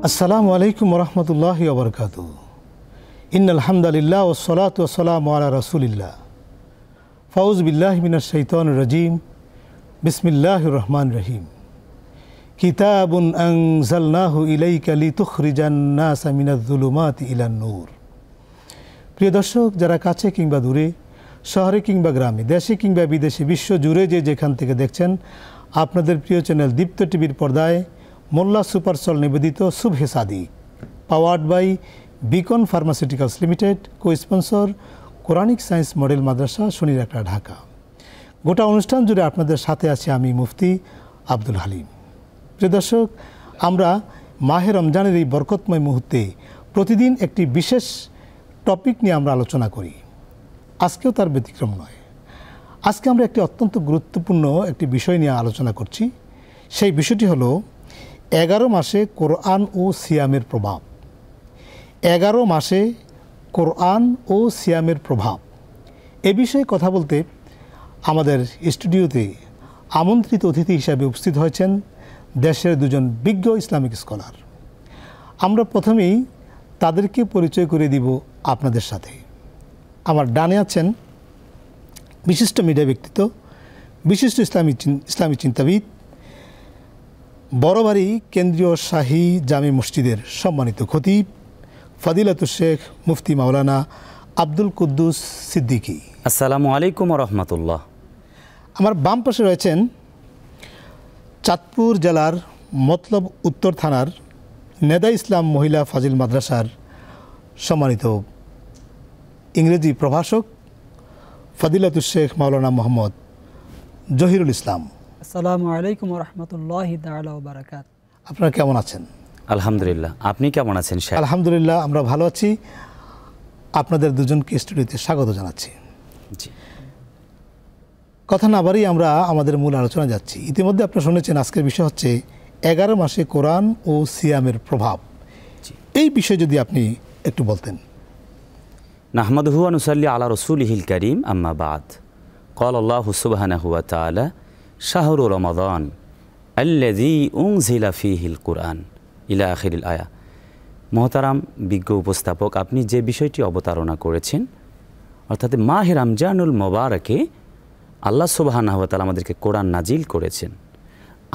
আসসালামু আলাইকুম ওরহমতুল্লাহি ওবরকাতুহু। ইন্নাল হামদুলিল্লাহ ওয়াসসালাতু ওয়াসসালামু আলা রাসূলিল্লাহ। ফাউযু বিল্লাহি মিনাশ শাইতানির রাজীম। বিসমিল্লাহির রহমানির রহিম। কিতাবুন আনজালনাহু ইলাইকা লিতুখরিজান নাসা মিনাজ যুলুমাতি ইলান নূর। প্রিয় দর্শক, যারা কাছে কিংবা দূরে, শহরে কিংবা গ্রামে, দেশে কিংবা বিদেশে, বিশ্ব জুড়ে যেখান থেকে দেখছেন, আপনাদের প্রিয় চ্যানেল দীপ্ত টিভির পর্দায় মোল্লা সুপারসল নিবেদিত Subhe Sadiq, powered by Beacon pharmaceuticals limited, co sponsor Quranic science model Madrasa, Shonirakhra, Dhaka. গোটা অনুষ্ঠান জুড়ে আপনাদের সাথে আছি আমি মুফতি আব্দুল হালিম। প্রিয় দর্শক, আমরা মাহে রমজানের এই বরকতময় মুহূর্তে প্রতিদিন একটি বিশেষ টপিক নিয়ে আমরা আলোচনা করি। আজকেও তার ব্যতিক্রম নয়। আজকে আমরা একটি অত্যন্ত গুরুত্বপূর্ণ একটি বিষয় নিয়ে আলোচনা করছি। সেই বিষয়টি হলো 11 মাসে কোরআন ও সিয়ামের প্রভাব। 11 মাসে কোরআন ও সিয়ামের প্রভাব এ বিষয়ে কথা বলতে আমাদের স্টুডিওতে আমন্ত্রিত অতিথি হিসাবে উপস্থিত হয়েছেন দেশের দুজন বিজ্ঞ ইসলামিক স্কলার। আমরা প্রথমেই তাদেরকে পরিচয় করে দিব আপনাদের সাথে। আমার ডানে আছেন বিশিষ্ট মিডিয়া ব্যক্তিত্ব, বিশিষ্ট ইসলামী চিন্তাবিদ, বড়বাড়ি কেন্দ্রীয় শাহী জামে মসজিদের সম্মানিত খতিব ফাদিলাতুশ শেখ মুফতি মাওলানা আব্দুল কুদ্দুস সিদ্দিকী। আসসালামু আলাইকুম রহমতুল্লাহ। আমার বাম পাশে রয়েছেন চাঁদপুর জেলার মতলব উত্তর থানার নেদা ইসলাম মহিলা ফাজিল মাদ্রাসার সম্মানিত ইংরেজি প্রভাষক ফাদিলাতুশ শেখ মাওলানা মোহাম্মদ জহিরুল ইসলাম। আসসালামু আলাইকুম রহমতুল্লাহি তাআলা ওয়া বারাকাতুহু। আপনারা কেমন আছেন? আলহামদুলিল্লাহ। আপনি কেমন আছেন শেখ? আলহামদুলিল্লাহ, আমরা ভালো আছি। আপনাদের দুজনকে স্টুডিওতে স্বাগত জানাচ্ছি। জি, কথা না বাড়িয়ে আমরা আমাদের মূল আলোচনা যাচ্ছি। ইতিমধ্যে আপনারা শুনেছেন আজকের বিষয় হচ্ছে 11 মাসে কোরআন ও সিয়ামের প্রভাব। এই বিষয়ে যদি আপনি একটু বলতেন। নাহমাদুহু ওয়া নুসাল্লি আলা রাসূলিহিল কারীম, আম্মা বাদ। ক্বাল আল্লাহু সুবহানাহু ওয়া তাআলা শাহরু রমাদান আল্লাযী উনজিলা ফীহিল কুরআন ইলা আখিরিল আয়া। মহতারাম বিজ্ঞ উপস্থাপক, আপনি যে বিষয়টি অবতারণা করেছেন, অর্থাৎ মাহে রমজানুল মোবারকে আল্লাহ সুবহানাহু ওয়া তাআলা আমাদেরকে কোরআন নাজিল করেছেন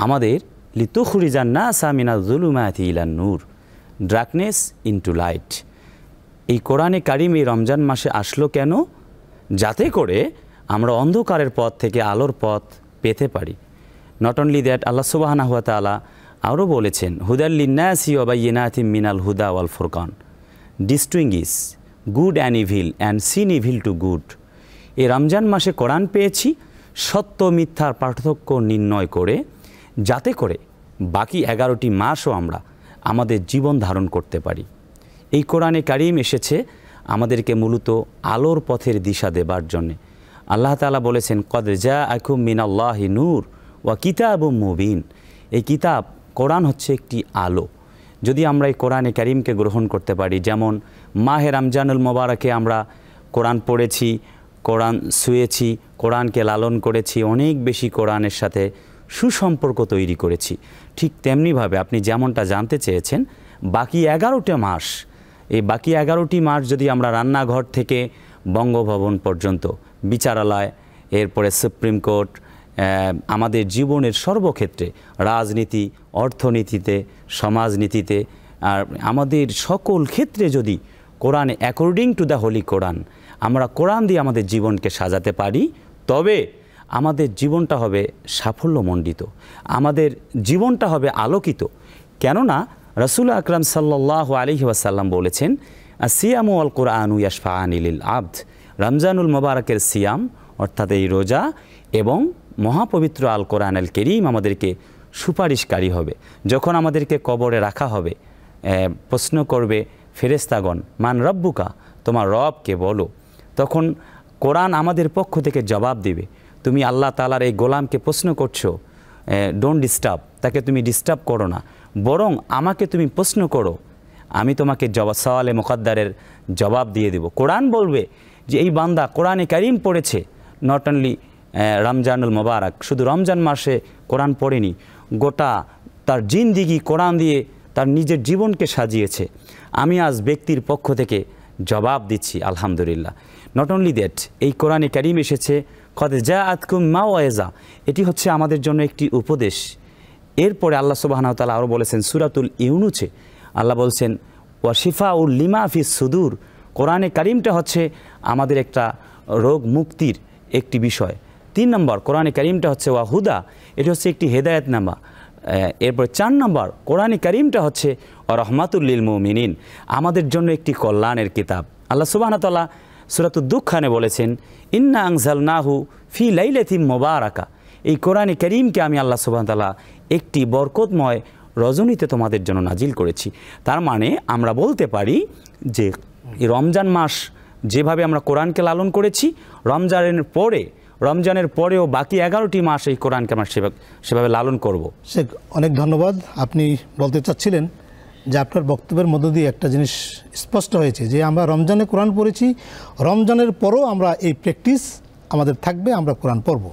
আমাদের লিতুখরিজান নাসা মিনাজ যুলুমাতি ইলান নূর, ডার্কনেস ইনটু লাইট। এই কোরআনে কারিম এই রমজান মাসে আসলো কেন? যাতে করে আমরা অন্ধকারের পথ থেকে আলোর পথ পেতে পারি। নট অনলি দ্যাট, আল্লাহ সুবহানাহু ওয়া তাআলা আরও বলেছেন হুদাল লিন্নাসি ওয়া বাইয়িনাতিম মিনাল হুদা ওয়াল ফুরকান, distinguish good and evil and sin evil to good. এই রমজান মাসে কোরআন পেয়েছি সত্য মিথ্যার পার্থক্য নির্ণয় করে, যাতে করে বাকি 11টি মাসও আমরা আমাদের জীবন ধারণ করতে পারি। এই কোরআনে কারিম এসেছে আমাদেরকে মূলত আলোর পথের দিশা দেবার জন্যে। আল্লাহ তাআলা বলেছেন কদ জাআকুম মিনাল্লাহি নূর ওয়া কিতাবুম মুবিন। এই কিতাব কোরআন হচ্ছে একটি আলো। যদি আমরা এই কোরআনে কারিমকে গ্রহণ করতে পারি, যেমন মাহে রমজানুল মোবারকে আমরা কোরআন পড়েছি, কোরআন শুয়েছি, কোরআনকে লালন করেছি, অনেক বেশি কোরআনের সাথে সুসম্পর্ক তৈরি করেছি, ঠিক তেমনিভাবে আপনি যেমনটা জানতে চেয়েছেন বাকি 11টা মাস, এই বাকি 11টি মাস যদি আমরা রান্নাঘর থেকে বঙ্গভবন পর্যন্ত, বিচারালয়, এরপরে সুপ্রিম কোর্ট, আমাদের জীবনের সর্বক্ষেত্রে, রাজনীতি, অর্থনীতিতে, সমাজনীতিতে, আর আমাদের সকল ক্ষেত্রে যদি কোরআনে অ্যাকর্ডিং টু দ্য হোলি কোরআন আমরা কোরআন দিয়ে আমাদের জীবনকে সাজাতে পারি, তবে আমাদের জীবনটা হবে সাফল্যমণ্ডিত, আমাদের জীবনটা হবে আলোকিত। কেননা রাসূল আকরাম সাল্লাল্লাহু আলাইহি ওয়াসাল্লাম বলেছেন আসিয়ামু আল কোরআনু ইয়াশফাআনি লিল আবদ। রমজানুল মোবারকের সিয়াম অর্থাৎ এই রোজা এবং মহাপবিত্র আল কোরআন আল কারীম আমাদেরকে সুপারিশকারী হবে। যখন আমাদেরকে কবরে রাখা হবে, প্রশ্ন করবে ফেরেশতাগণ মান রব্বুকা, তোমার রবকে বলো, তখন কোরআন আমাদের পক্ষ থেকে জবাব দিবে তুমি আল্লাহ তাআলার এই গোলামকে প্রশ্ন করছো, ডোন্ট ডিস্টার্ব, তাকে তুমি ডিস্টার্ব করো না, বরং আমাকে তুমি প্রশ্ন করো, আমি তোমাকে সওয়ালে মুকদ্দারের জবাব দিয়ে দেব। কোরআন বলবে যে এই বান্দা কোরআনে কারীম পড়েছে, নট অনলি রমজানুল মোবারক, শুধু রমজান মাসে কোরআন পড়েনি, গোটা তার জিন্দিগি কোরআন দিয়ে তার নিজের জীবনকে সাজিয়েছে। আমি আজ ব্যক্তির পক্ষ থেকে জবাব দিচ্ছি আলহামদুলিল্লাহ। নট অনলি দ্যাট, এই কোরআনে কারিম এসেছে কদ জাআতকুম মাওয়াইজা, এটি হচ্ছে আমাদের জন্য একটি উপদেশ। এরপরে আল্লাহ সুবহানাহু ওয়া তাআলা আরও বলেছেন সূরাতুল ইউনুসে, আল্লাহ বলছেন ওয়া শিফাউল লিমা ফিস সুদূর, কোরআনে কারিমটা হচ্ছে আমাদের একটা রোগ মুক্তির একটি বিষয়। 3 নম্বর, কোরআনে কারিমটা হচ্ছে ওয়া হুদা, এটি হচ্ছে একটি হেদায়েতনামা। এরপর 4 নম্বর, কোরআনে কারিমটা হচ্ছে রহমাতুল লিল মুমিনিন, আমাদের জন্য একটি কল্যাণের কিতাব। আল্লাহ সুবহানাহু ওয়া তাআলা সূরাতুদ দুখানে বলেছেন ইন্না আনজালনাহু ফি লাইলাতিন মুবারাকা, এই কোরআনে কারিমকে আমি আল্লাহ সুবহানাহু ওয়া তাআলা একটি বরকতময় রজনীতে তোমাদের জন্য নাজিল করেছি। তার মানে আমরা বলতে পারি যে এই রমজান মাস যেভাবে আমরা কোরআনকে লালন করেছি, রমজানের পরেও বাকি 11টি মাস এই কোরআনকে আমরা সেভাবে লালন করব। শেখ, অনেক ধন্যবাদ। আপনি বলতে চাচ্ছিলেন যে আপনার বক্তব্যের মধ্য দিয়ে একটা জিনিস স্পষ্ট হয়েছে যে আমরা রমজানে কোরআন পড়েছি, রমজানের পরও আমরা এই প্র্যাকটিস আমাদের থাকবে, আমরা কোরআন পড়ব।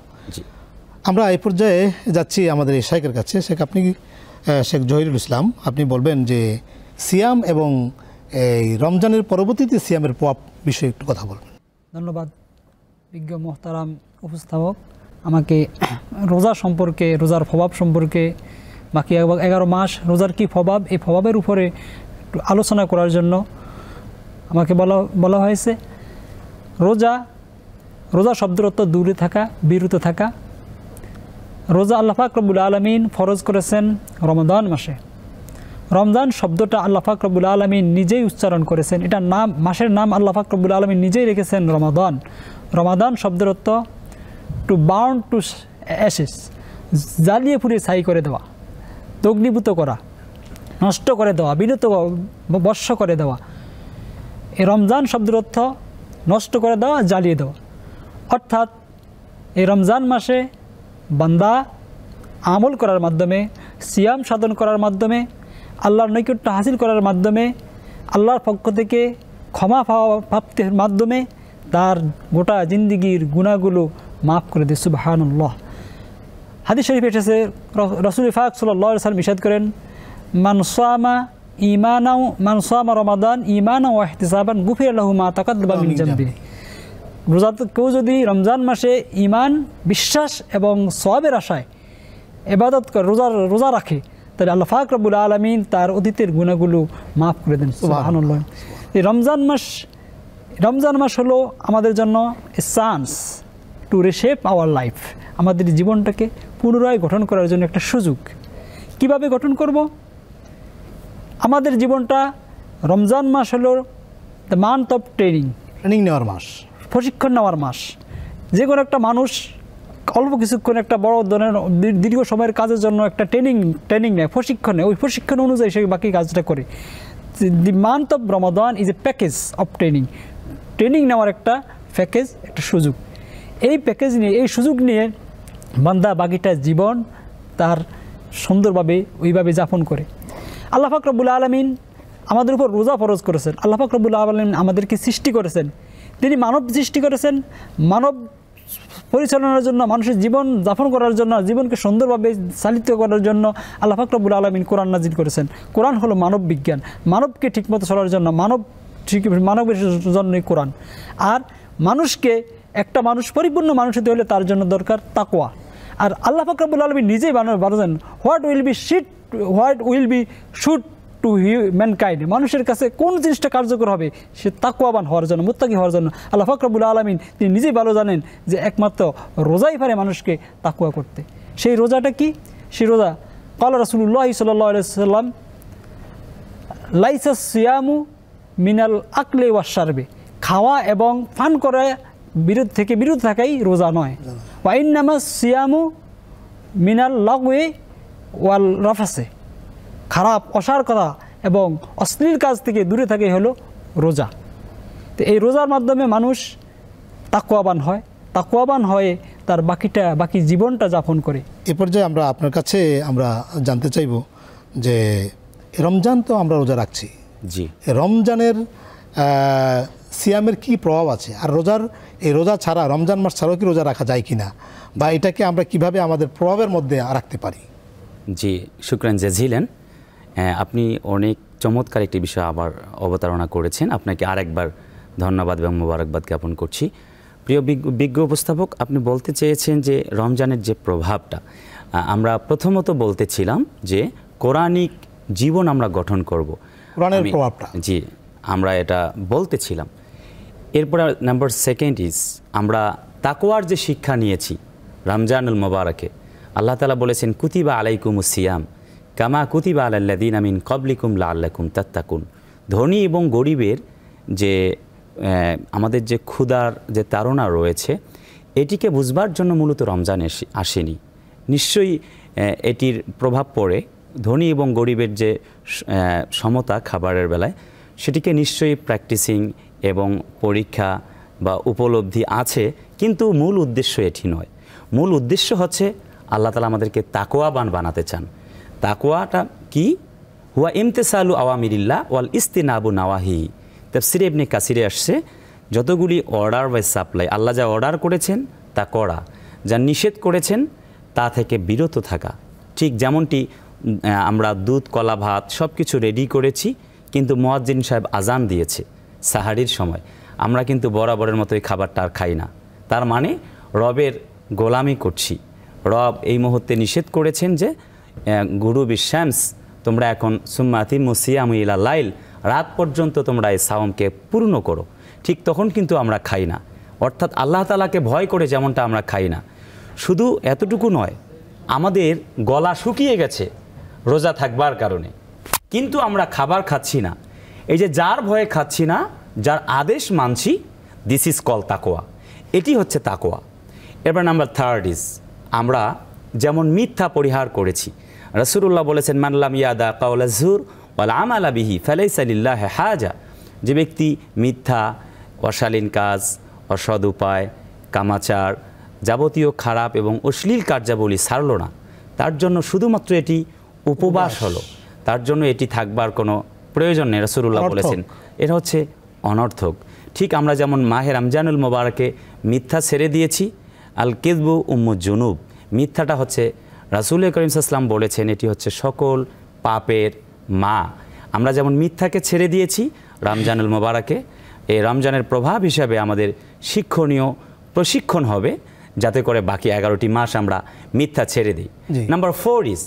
আমরা এই পর্যায়ে যাচ্ছি আমাদের এই শেখের কাছে। শেখ জহিরুল ইসলাম, আপনি বলবেন যে সিয়াম এবং এই রমজানের পরবর্তীতে সিয়ামের প্রভাব বিষয়ে একটু কথা বলবেন। ধন্যবাদ বিজ্ঞ মোহতারাম উপস্থাপক, আমাকে রোজা সম্পর্কে, রোজার প্রভাব সম্পর্কে, বাকি 11 মাস রোজার কী প্রভাব, এই প্রভাবের উপরে একটু আলোচনা করার জন্য আমাকে বলা হয়েছে। রোজা শব্দের অর্থ দূরে থাকা, বিরত থাকা। রোজা আল্লাহ পাক রব্বুল আলামিন ফরজ করেছেন রমাদান মাসে। রমজান শব্দটা আল্লাহ পাক রব্বুল আলামিন নিজেই উচ্চারণ করেছেন, এটা নাম, মাসের নাম আল্লাহ পাক রব্বুল আলামিন নিজেই রেখেছেন রমাদান। রমাদান শব্দের অর্থ টু বার্ন টু অ্যাশেস, জ্বালিয়ে পুড়িয়ে ছাই করে দেওয়া, দগ্ধীভূত করা, নষ্ট করে দেওয়া, বিনত বর্ষ করে দেওয়া। এই রমজান শব্দের অর্থ নষ্ট করে দেওয়া, জ্বালিয়ে দেওয়া। অর্থাৎ এই রমজান মাসে বান্দা আমল করার মাধ্যমে, সিয়াম সাধন করার মাধ্যমে, আল্লাহর নৈকট্য হাসিল করার মাধ্যমে, আল্লাহর পক্ষ থেকে ক্ষমা প্রাপ্তির মাধ্যমে তার গোটা জিন্দিগির গুনাহগুলো মাফ করে দেয়। সুবহানাল্লাহ। হাদিস শরীফে এসেছে, রাসূল পাক সাল্লাল্লাহু আলাইহি ওয়াসাল্লাম ইরশাদ করেন মান সামা রমাদান ঈমানাও ওয়া ইহতিসাবান গুফিরা লাহু মা তাকাদ্দামা মিন যামবি। কেউ যদি রমজান মাসে ঈমান, বিশ্বাস এবং সওয়াবের আশায় ইবাদত করে রোজা রাখে, তাহলে আল্লাহ পাক রব্বুল আলামিন তার অতীতের গুনাহগুলো মাফ করে দেন। সুবহানাল্লাহ। এই রমজান মাস হলো আমাদের জন্য এ chance to reshape our life, আমাদের জীবনটাকে পুনরায় গঠন করার জন্য একটা সুযোগ। কিভাবে গঠন করব? আমাদের জীবনটা, রমজান মাস হলো দ্য মান্থ অফ ট্রেনিং নেওয়ার মাস, প্রশিক্ষণ নেওয়ার মাস। যে কোনো একটা মানুষ অল্প কিছুক্ষণ একটা বড় ধরনের দীর্ঘ সময়ের কাজের জন্য একটা ট্রেনিং নেয়, প্রশিক্ষণ নেয়, ওই প্রশিক্ষণ অনুযায়ী সে বাকি কাজটা করে। দি month of Ramadan is a package of training নেওয়ার একটা প্যাকেজ, একটা সুযোগ। এই প্যাকেজ নিয়ে, এই সুযোগ নিয়ে বান্দা বাকিটা জীবন তার সুন্দরভাবে ওইভাবে যাপন করে। আল্লাহ পাক রব্বুল আলামিন আমাদের উপর রোজা ফরজ করেছেন। আল্লাহ পাক রব্বুল আলামিন আমাদেরকে সৃষ্টি করেছেন, তিনি মানব সৃষ্টি করেছেন মানব পরিচালনার জন্য, মানুষের জীবন যাপন করার জন্য, জীবনকে সুন্দরভাবে চালিত করার জন্য আল্লাহ পাক রব্বুল আলামিন কোরআন নাজিল করেছেন। কোরআন হলো মানব বিজ্ঞান, মানবকে ঠিকমতো চলার জন্য, মানবের জন্যই কোরআন। আর একটা মানুষ পরিপূর্ণ মানুষ হতে হলে তার জন্য দরকার তাকওয়া। আর আল্লাহ পাক রব্বুল আলামিন নিজেই বলেছেন what will be should two mankind, মানুষের কাছে কোন জিনিসটা কার্যকর হবে, সে তাকওয়াবান হওয়ার জন্য, মুত্তাকি হওয়ার জন্য। আল্লাহ পাক রব্বুল আলামিন তিনি নিজেই ভালো জানেন যে একমাত্র রোজাই পারে মানুষকে তাকওয়া করতে। সেই রোজাটা কি? সেই রোজা ক্বালা রাসূলুল্লাহ সাল্লাল্লাহু আলাইহি ওয়াসাল্লাম লাইসা সিয়ামু মিনাল আকলি ওয়াশ শারবি, খাওয়া এবং পান করা বিরত থাকাই রোজা নয়। ওয়া ইন্নামা সিয়ামু মিনাল লাগওয়ি ওয়াল রাফাসে, খারাপ অসার কথা এবং অশ্লীল কাজ থেকে দূরে থাকাই হলো রোজা। তো এই রোজার মাধ্যমে মানুষ তাকওয়াবান হয়ে তার বাকি জীবনটা যাপন করে। এ পর্যায়ে আমরা আপনার কাছে জানতে চাইব যে রমজান তো আমরা রোজা রাখছি, জি, রমজানের সিয়ামের কি প্রভাব আছে, আর এই রোজা ছাড়া রমজান মাস ছাড়াও কি রোজা রাখা যায় কিনা, বা এটাকে আমরা কিভাবে আমাদের প্রভাবের মধ্যে রাখতে পারি? জি, শুকরান জাজিলেন। আপনি অনেক চমৎকার একটি বিষয় আবার অবতারণা করেছেন। আপনাকে আরেকবার ধন্যবাদ এবং মোবারকবাদ জ্ঞাপন করছি। প্রিয় বিজ্ঞ উপস্থাপক, আপনি বলতে চেয়েছেন যে রমজানের যে প্রভাবটা, আমরা প্রথমত বলতেছিলাম যে কোরআনিক জীবন আমরা গঠন করব, কোরআনের প্রভাবটা। জি, আমরা এটা বলতেছিলাম। এরপরে নাম্বার সেকেন্ড ইজ, আমরা তাকওয়ার যে শিক্ষা নিয়েছি রমজানুল মোবারকে, আল্লাহ তাআলা বলেছেন কুতিবা আলাইকুমুস সিয়াম কামা কুতিবা আলাল্লাযিনা মিন ক্বাবলিকুম লাআল্লাকুম তাত্তাকুন। ধনী এবং গরিবের যে আমাদের যে ক্ষুধার যে তাড়না রয়েছে, এটিকে বুঝবার জন্য মূলত রমজান আসেনি। নিশ্চয়ই এটির প্রভাব পড়ে ধনী এবং গরিবের যে সমতা খাবারের বেলায়, সেটিকে নিশ্চয়ই প্র্যাকটিসিং এবং পরীক্ষা বা উপলব্ধি আছে, কিন্তু মূল উদ্দেশ্য এটি নয়। মূল উদ্দেশ্য হচ্ছে আল্লাহ তাআলা আমাদেরকে তাকওয়াবান বানাতে চান। তাকওয়াটা কি? হুয়া ইমতিসালু আওয়ামিরিল্লাহ ওয়াল ইস্তিনাবু নাওয়াহি। তাফসিরে ইবনে কাসিরে আসছে, যতগুলি অর্ডার বা সাপ্লাই, আল্লাহ যা অর্ডার করেছেন তা করা, যা নিষেধ করেছেন তা থেকে বিরত থাকা। ঠিক যেমনটি আমরা দুধ, কলা, ভাত সব কিছু রেডি করেছি, কিন্তু মুয়াজ্জিন সাহেব আজান দিয়েছে সাহারির সময়, আমরা কিন্তু বরাবরের মতোই খাবারটা আর খাই না। তার মানে রবের গোলামি করছি। রব এই মুহূর্তে নিষেধ করেছেন যে গুরুবি শামস, তোমরা এখন সুম্মা আতিম্মু সিয়ামা ইলা লাইল, রাত পর্যন্ত তোমরা এই সাওমকে পূর্ণ করো। ঠিক তখন কিন্তু আমরা খাই না, অর্থাৎ আল্লাহ তাআলাকে ভয় করে যেমনটা আমরা খাই না। শুধু এতটুকু নয়, আমাদের গলা শুকিয়ে গেছে রোজা থাকবার কারণে, কিন্তু আমরা খাবার খাচ্ছি না। এই যে যার ভয়ে খাচ্ছি না, যার আদেশ মানছি, দিস ইজ কল তাকওয়া। এটি হচ্ছে তাকওয়া। এবার নাম্বার থার্ড ইজ, আমরা যেমন মিথ্যা পরিহার করেছি। রাসূলুল্লাহ বলেছেন মানলাম ইয়াদা কাওলা যুর ওয়াল আমালা বিহি ফালাইসা লিল্লাহি হাজা। যে ব্যক্তি মিথ্যা, অশালীন কাজ, অসৎ উপায়, কামাচার, যাবতীয় খারাপ এবং অশ্লীল কার্যাবলী ছাড়ল না, তার জন্য শুধুমাত্র এটি উপবাস হলো, তার জন্য এটি থাকবার কোনো প্রয়োজন নেই। রাসূলুল্লাহ বলেছেন এটা হচ্ছে অনর্থক। ঠিক আমরা যেমন মাহে রমজানুল মোবারকে মিথ্যা ছেড়ে দিয়েছি, আল কিযবু উম্মুজ জুনুব, মিথ্যাটা হচ্ছে রাসূল করিম সাল্লাল্লাহু আলাইহি ওয়াসাল্লাম বলেছেন এটি হচ্ছে সকল পাপের মা। আমরা যেমন মিথ্যাকে ছেড়ে দিয়েছি রমজানুল মোবারকে, এই রমজানের প্রভাব হিসাবে আমাদের শিক্ষণীয় প্রশিক্ষণ হবে, যাতে করে বাকি 11টি মাস আমরা মিথ্যা ছেড়ে দিই। নাম্বার 4 ইজ,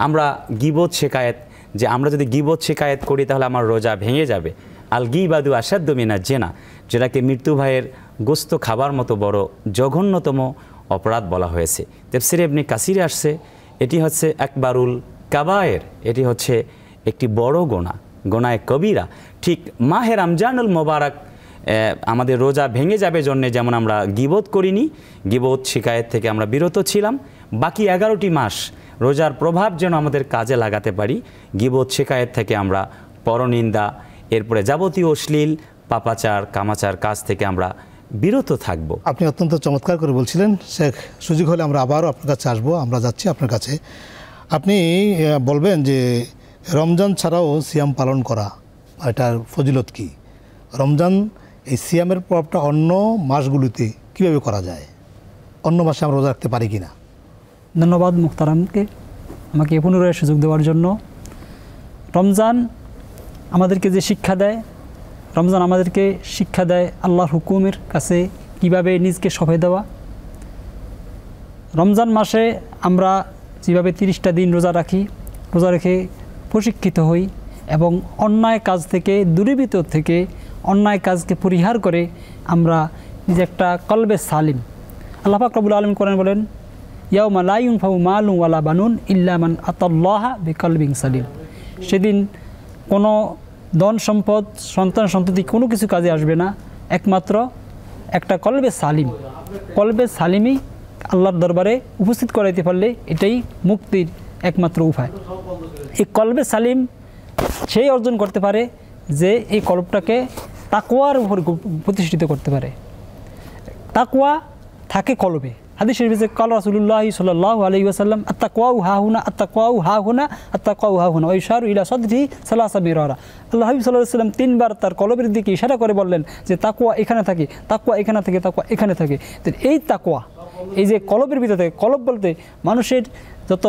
আমরা গীবত শেকায়েত, যে আমরা যদি গীবত শেকায়েত করি তাহলে আমার রোজা ভেঙে যাবে। আল গীবাদু আশাদ্দু মিনাজ জিনা, যেটাকে মৃত্যু ভাইয়ের গোস্ত খাবার মতো বড় জঘন্যতম অপরাধ বলা হয়েছে। তাফসিরে ইবনে কাসিরে আসছে এটি হচ্ছে আকবারুল কাবায়ের, এটি হচ্ছে একটি বড় গোনা, গোনায়ে কবিরা। ঠিক মাহে রমজানুল মোবারক আমাদের রোজা ভেঙে যাবে জন্যে যেমন আমরা গীবত করিনি, গীবত শিকায়েত থেকে আমরা বিরত ছিলাম, বাকি 11টি মাস রোজার প্রভাব যেন আমাদের কাজে লাগাতে পারি, গীবত শিকায়েত থেকে আমরা পরনিন্দা, এরপরে যাবতীয় অশ্লীল পাপাচার কামাচার কাজ থেকে আমরা বিরত থাকব। আপনি অত্যন্ত চমৎকার করে বলছিলেন শেখ। সুযোগ হলে আমরা আবারও আপনার কাছে আসবো। আমরা যাচ্ছি আপনার কাছে, আপনি বলবেন যে রমজান ছাড়াও সিয়াম পালন করা, এটার ফজিলত কি? রমজান এই সিয়ামের প্রভাবটা অন্য মাসগুলিতে কীভাবে করা যায়? অন্য মাসে আমরা রোজা রাখতে পারি কি না? ধন্যবাদ মুহতারামকে আমাকে পুনরায় সুযোগ দেওয়ার জন্য। রমজান আমাদেরকে যে শিক্ষা দেয়, রমজান আমাদেরকে শিক্ষা দেয় আল্লাহর হুকুমের কাছে কিভাবে নিজকে সঁপে দেওয়া। রমজান মাসে আমরা যেভাবে 30টা দিন রোজা রাখি, রোজা রেখে প্রশিক্ষিত হই এবং অন্যায় কাজ থেকে, দূরীভূত থেকে অন্যায় কাজকে পরিহার করে আমরা নিজে একটা কলবে সালিম। আল্লাহ পাক রব্বুল আলামিন কোরআনে বলেন ইয়াউমা লা ইউনফাউ মালুন ওয়ালা বানুন ইল্লা মান আতাল্লাহা বিকলবিন সালিম। সেদিন কোনো ধন সম্পদ, সন্তান সন্ততি কোনো কিছু কাজে আসবে না, একমাত্র একটা কলবে সালিম। কলবে সালিমই আল্লাহর দরবারে উপস্থিত করাইতে পারলে এটাই মুক্তির একমাত্র উপায়। এই কলবে সালিম সেই অর্জন করতে পারে যে এই কলবটাকে তাকওয়ার উপর প্রতিষ্ঠিত করতে পারে। তাকওয়া থাকে কলবে। হাদিস শরীফে কাল রাসূলুল্লাহ সাল্লাল্লাহু আলাইহি ওয়াসাল্লাম আত্তাকওয়াউ হাহুনা আত্তাকওয়াউ হাহুনা আত্তাকওয়াউ হাহুনা ওয়া ইশারু ইলা সাদরিহি সালাসা মিরারা। আল্লাহ হাবিব সাল্লাল্লাহু আলাইহি ওয়াসাল্লাম তিনবার তার কলবের দিকে ইশারা করে বললেন যে তাকওয়া এখানে থাকে, তাকওয়া এখানে থাকে, তাকওয়া এখানে থাকে। তো এই তাকওয়া, এই যে কলবের ভিতরে থাকে, কলব বলতে মানুষের যত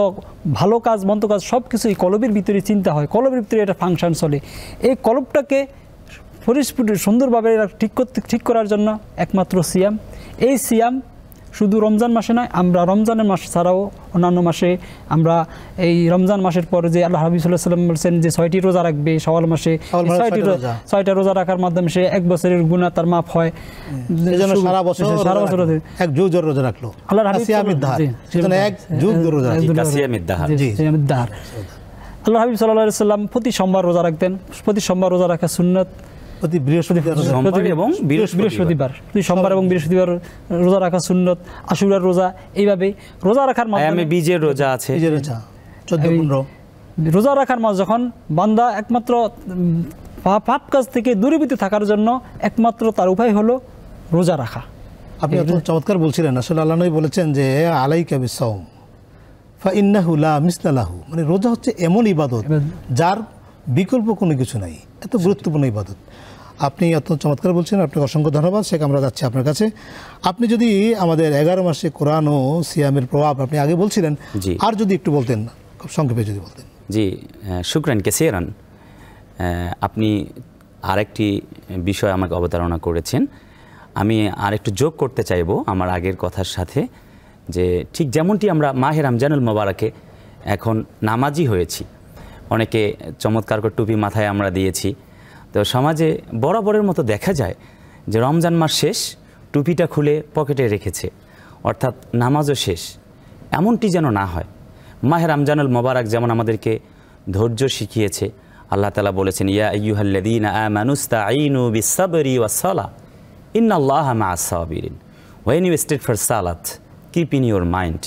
ভালো কাজ মন্দ কাজ সব কিছুই কলবের ভিতরে চিন্তা হয়, কলবের ভিতরে এটা ফাংশন চলে। এই কলবটাকে পরিস্ফুট সুন্দরভাবে ঠিক করার জন্য একমাত্র সিয়াম। এই সিয়াম শুধু রমজান মাসে নয়, আমরা রমজানের মাস ছাড়াও অন্যান্য মাসে আমরা এই রমজান মাসের পরে যে আল্লাহ হাবিব সাল্লাল্লাহু আলাইহি ওয়াসাল্লাম বলছেন যে 6টি রোজা রাখবে শাওয়াল মাসে, 6টা রোজা রাখার মাধ্যমে সে এক বছরের গুনাহ তার মাফ হয়। এজন্য সারা বছর এক যুগ রোজা রাখলো আল্লাহর হাবিব সিয়ামিদ দাহর, সেজন্য এক যুগ রোজা রাখলো সিয়ামিদ দাহর। জি সিয়ামিদ দাহর। আল্লাহ হাবিব সাল্লাল্লাহু আলাইহি ওয়াসাল্লাম প্রতি সোমবার রোজা রাখতেন, প্রতি সোমবার রোজা রাখা সুন্নাত, প্রতি বৃহস্পতিবার এবং বৃহস্পতিবার প্রতি সোমবার এবং বৃহস্পতিবার রোজা রাখা সুন্নত। আশুরার রোজা, এইভাবে রোজা রাখার মাধ্যমে বীজের রোজা আছে, 14-15 রোজা রাখার মাস যখন বান্দা একমাত্র পাপ কাজ থেকে দূরীভূত থাকার জন্য একমাত্র তার উপায় হলো রোজা রাখা। আপনি এত চমৎকার বলছিলেন। আসলে আল্লাহ নবী বলেছেন যে আলাইকা বিসাওম ফাইন্নাহু লা মিসলা লাহু, মানে রোজা হচ্ছে এমন ইবাদত যার বিকল্প কোনো কিছু নাই, এত গুরুত্বপূর্ণ ইবাদত। আপনি এত চমৎকার বলছেন, আপনাকে অসংখ্য ধন্যবাদ। শেখ আমরা যাচ্ছি আপনার কাছে। আপনি যদি আমাদের 11 মাসে কোরআন ও সিয়ামের প্রভাব আপনি আগে বলছিলেন, আর যদি একটু বলতেন, খুব সংক্ষেপে যদি বলতেন। জি, শুকরান কাসীরান। আপনি আরেকটি বিষয় আমাকে অবতারণা করেছেন, আমি আরেকটু যোগ করতে চাইব আমার আগের কথার সাথে, যে ঠিক যেমনটি আমরা মাহে রমজানুল মোবারকে এখন নামাজি হয়েছি, অনেকে চমৎকার করে টুপি মাথায় আমরা দিয়েছি, তো সমাজে বরাবরের মতো দেখা যায় যে রমজান মাস শেষ, টুপিটা খুলে পকেটে রেখেছে, অর্থাৎ নামাজও শেষ। এমনটি যেন না হয়। মাহে রমজানুল মোবারক যেমন আমাদেরকে ধৈর্য শিখিয়েছে, আল্লাহ তাআলা বলেছেন ইয়া আইয়ুহাল্লাযীনা আমানুস্তাঈনু বিস-সাবরি ওয়াস-সালাহ ইন্নাল্লাহা মা'আস-সাবিরিন। ওয়েন ইউ স্টেড ফর সালাত কিপ ইন ইউর মাইন্ড।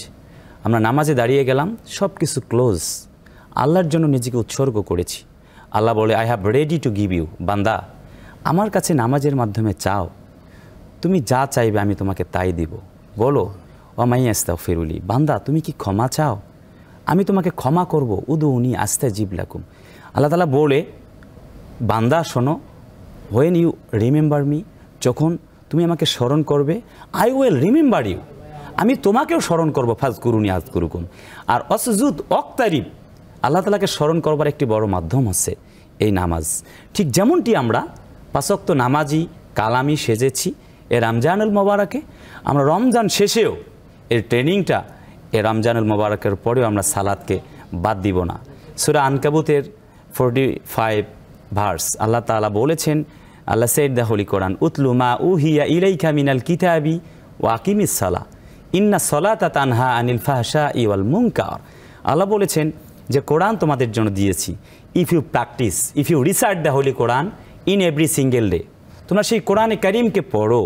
আমরা নামাজে দাঁড়িয়ে গেলাম, সব কিছু ক্লোজ, আল্লাহর জন্য নিজেকে উৎসর্গ করেছি। আল্লাহ বলে I have ready to give you, বান্দা আমার কাছে নামাজের মাধ্যমে চাও, তুমি যা চাইবে আমি তোমাকে তাই দিব। বলো ওয়া মাই আস্তাগফিরুলি, বান্দা তুমি কি ক্ষমা চাও, আমি তোমাকে ক্ষমা করব। উদুউনি আস্তাজিব লাকুম। আল্লাহ তাআলা বলে বান্দা শোনো, হোয়েন ইউ রিমেম্বার মি, যখন তুমি আমাকে স্মরণ করবে, আই উইল রিমেম্বার ইউ, আমি তোমাকেও স্মরণ করবো। ফাজকুরুনি আযকুরুকুম। আর অসজুদ ওয়াক্তারিব, আল্লাহ তাআলাকে স্মরণ করবার একটি বড় মাধ্যম হচ্ছে এই নামাজ। ঠিক যেমনটি আমরা 5 ওয়াক্ত নামাজি কালামি সেজেছি এ রমজানুল মোবারকে, আমরা রমজান শেষেও এর ট্রেনিংটা এ রমজানুল মোবারকের পরেও আমরা সালাতকে বাদ দিব না। সূরা আনকাবুতের 45 ভার্স আল্লাহ তাআলা বলেছেন, আল্লাহ সেড দ্য হোলি কোরআন, উতলু মা উহিয়া ইলাইকা মিনাল কিতাবি ওয়া আকিমিস সালাহ ইন্না সলাতা তানহা আনিল ফাহশাই ওয়াল মুনকার। আল্লাহ বলেছেন যে কোরআন তোমাদের জন্য দিয়েছি, if you practise, if you recite the holy Quran in every single day, তোমরা সেই কোরআনে কারিমকে পড়ো।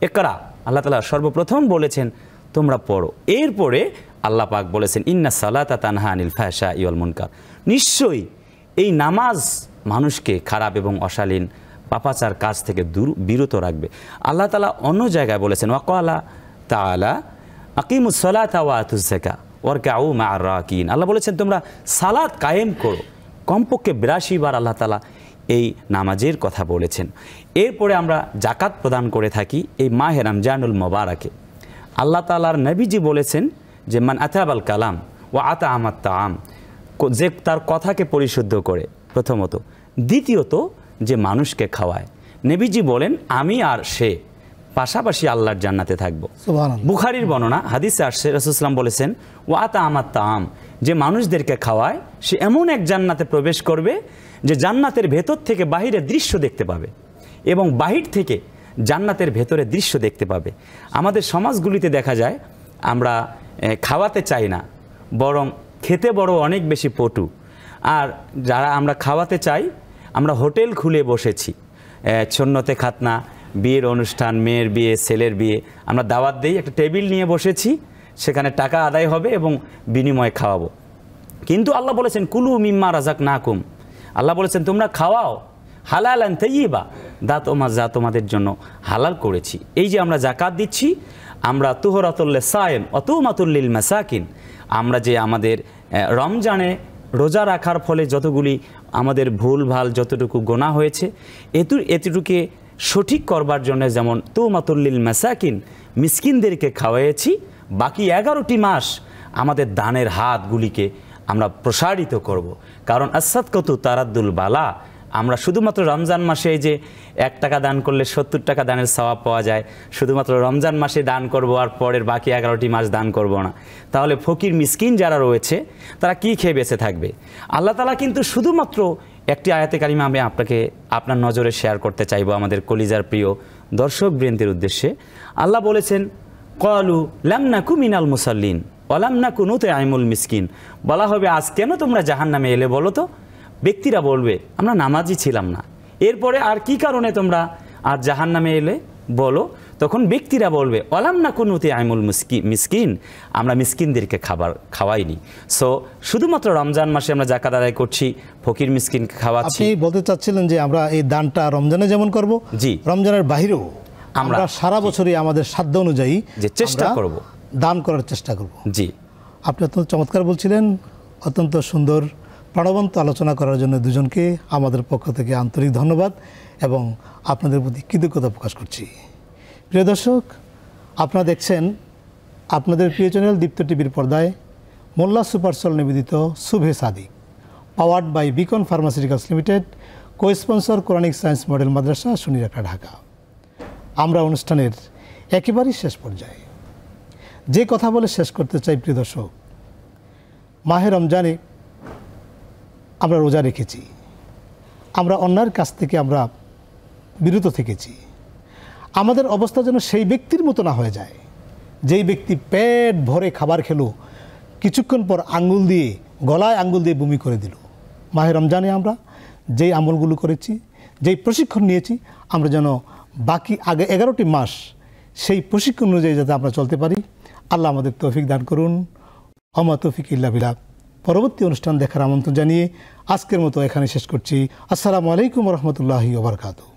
একরা, আল্লাহ তাআলা সর্বপ্রথম বলেছেন তোমরা পড়ো। এরপরে আল্লাহ পাক বলেছেন ইন্না সালাতা তানহা আনিল ফাহশাই ওয়াল মুনকার, নিশ্চয়ই এই নামাজ মানুষকে খারাপ এবং অশালীন পাপাচার কাজ থেকে বিরত রাখবে। আল্লাহ তাআলা অন্য জায়গায় বলেছেন ওয়াকালা তাআলা আকিমুস সালাতা ওয়া আতুজ যাকাত ওয়ারকাউ মা'আর রাকিন। আল্লাহ বলেছেন তোমরা সালাত কায়েম করো। কমপক্ষে 82 বার আল্লাহ তাআলা এই নামাজের কথা বলেছেন। এরপরে আমরা জাকাত প্রদান করে থাকি এই মাহে রমজানুল মোবারকে। আল্লাহ তাআলার নবীজি বলেছেন যে মান আতাবাল কালাম ওয়া আতাআমাত তাআম, যে তার কথাকে পরিশুদ্ধ করে প্রথমত, দ্বিতীয়ত যে মানুষকে খাওয়ায়। নবীজি বলেন আমি আর সে পাশাপাশি আল্লাহর জান্নাতে থাকবো। বুখারীর বর্ণনা হাদিসে আসছে, রাসূল সাল্লাল্লাহু আলাইহি ওয়াসাল্লাম বলেছেন ওয়া আতাআমাত তাআম, যে মানুষদেরকে খাওয়ায় সে এমন এক জান্নাতে প্রবেশ করবে যে জান্নাতের ভেতর থেকে বাহিরের দৃশ্য দেখতে পাবে এবং বাহির থেকে জান্নাতের ভেতরের দৃশ্য দেখতে পাবে। আমাদের সমাজগুলিতে দেখা যায় আমরা খাওয়াতে চাই না, বরং খেতে বড় অনেক বেশি পটু। আর যারা আমরা খাওয়াতে চাই, আমরা হোটেল খুলে বসেছি, সুন্নতে খাতনা, বিয়ের অনুষ্ঠান, মেয়ের বিয়ে, ছেলের বিয়ে, আমরা দাওয়াত দেই, একটা টেবিল নিয়ে বসেছি, সেখানে টাকা আদায় হবে এবং বিনিময়ে খাওয়াবো। কিন্তু আল্লাহ বলেছেন কুলু মিম্মা রাযাকনাকুম, আল্লাহ বলেছেন তোমরা খাওয়াও হালালান তাইয়্যিবা, যা তোমাদের জন্য হালাল করেছি। এই যে আমরা জাকাত দিচ্ছি আমরা তুহরাতুল্লিল সায়েম অতুমাতুল্লিল মাসাকিন, আমরা যে আমাদের রমজানে রোজা রাখার ফলে যতগুলি আমাদের ভুল ভাল যতটুকু গোনা হয়েছে এতটুকুকে সঠিক করবার জন্য যেমন তুমাতুল্লিল মাসাকিন মিসকিনদেরকে খাওয়াইছি, বাকি 11টি মাস আমাদের দানের হাতগুলিকে আমরা প্রসারিত করব। কারণ আসাদকতু তারাদ্দুল বালা, আমরা শুধুমাত্র রমজান মাসে যে 1 টাকা দান করলে 70 টাকা দানের সওয়াব পাওয়া যায়, শুধুমাত্র রমজান মাসে দান করব আর পরের বাকি 11টি মাস দান করব না, তাহলে ফকির মিসকিন যারা রয়েছে তারা কি খেয়ে বেঁচে থাকবে? আল্লাহ তাআলা কিন্তু শুধুমাত্র একটি আয়াতে কারিমা আমি আপনার নজরে শেয়ার করতে চাইবো আমাদের কলিজার প্রিয় দর্শক বৃন্দের উদ্দেশ্যে। আল্লাহ বলেছেন, ক্বালু লাম নাকু মিনাল মুসাল্লিন ওয়া লাম নাকু নুতঈমুল মিসকিন। বলা হবে আজ কেন তোমরা জাহান্নামে এলে বলো তো? ব্যক্তিরা বলবে আমরা নামাজি ছিলাম না। এরপরে আর কি কারণে তোমরা আজ জাহান্নামে এলে বলো? তখন ব্যক্তিরা বলবে ওয়ালাম নাকু নুতঈমুল মিসকিন, আমরা মিসকিনদেরকে খাওয়াইনি। সো শুধুমাত্র রমজান মাসে আমরা যাকাত আদায় করছি, ফকির মিসকিনকে খাওয়াচ্ছি। আপনি বলতে চাচ্ছিলেন যে আমরা এই দানটা রমজানে যেমন করব, জি, রমজানের বাইরেও আমরা সারা বছরই আমাদের সাধ্য অনুযায়ী যে চেষ্টা করব, দান করার চেষ্টা করব। জি, আপনি অত্যন্ত চমৎকার বলছিলেন। অত্যন্ত সুন্দর প্রাণবন্ত আলোচনা করার জন্য দুজনকে আমাদের পক্ষ থেকে আন্তরিক ধন্যবাদ এবং আপনাদের প্রতি কৃতজ্ঞতা প্রকাশ করছি। প্রিয় দর্শক, আপনারা দেখছেন আপনাদের প্রিয় চ্যানেল দীপ্ত টিভির পর্দায় মোল্লা সুপারসল নিবেদিত Subhe Sadiq, powered by Beacon pharmaceuticals limited, co sponsor Quranic science model Madrasa Shonirakhra, Dhaka. আমরা অনুষ্ঠানের একেবারেই শেষ পর্যায়ে যে কথা বলে শেষ করতে চাই, প্রিয় দর্শক, মাহে রমজানে আমরা রোজা রেখেছি, আমরা অন্যায়ের কাছ থেকে আমরা বিরত থেকেছি। আমাদের অবস্থা যেন সেই ব্যক্তির মতো না হয়ে যায় যেই ব্যক্তি পেট ভরে খাবার খেলো, কিছুক্ষণ পর গলায় আঙ্গুল দিয়ে বমি করে দিল। মাহে রমজানে আমরা যেই আমলগুলো করেছি, যেই প্রশিক্ষণ নিয়েছি, আমরা যেন বাকি আগে 11টি মাস সেই প্রশিক্ষণ অনুযায়ী যাতে আমরা চলতে পারি। আল্লাহ আমাদের তৌফিক দান করুন। ওমা তৌফিক ইল্লা বিল্লাহ। পরবর্তী অনুষ্ঠান দেখার আমন্ত্রণ জানিয়ে আজকের মতো এখানে শেষ করছি। আসসালামু আলাইকুম ওয়া রাহমাতুল্লাহি ওয়া বারাকাতুহু।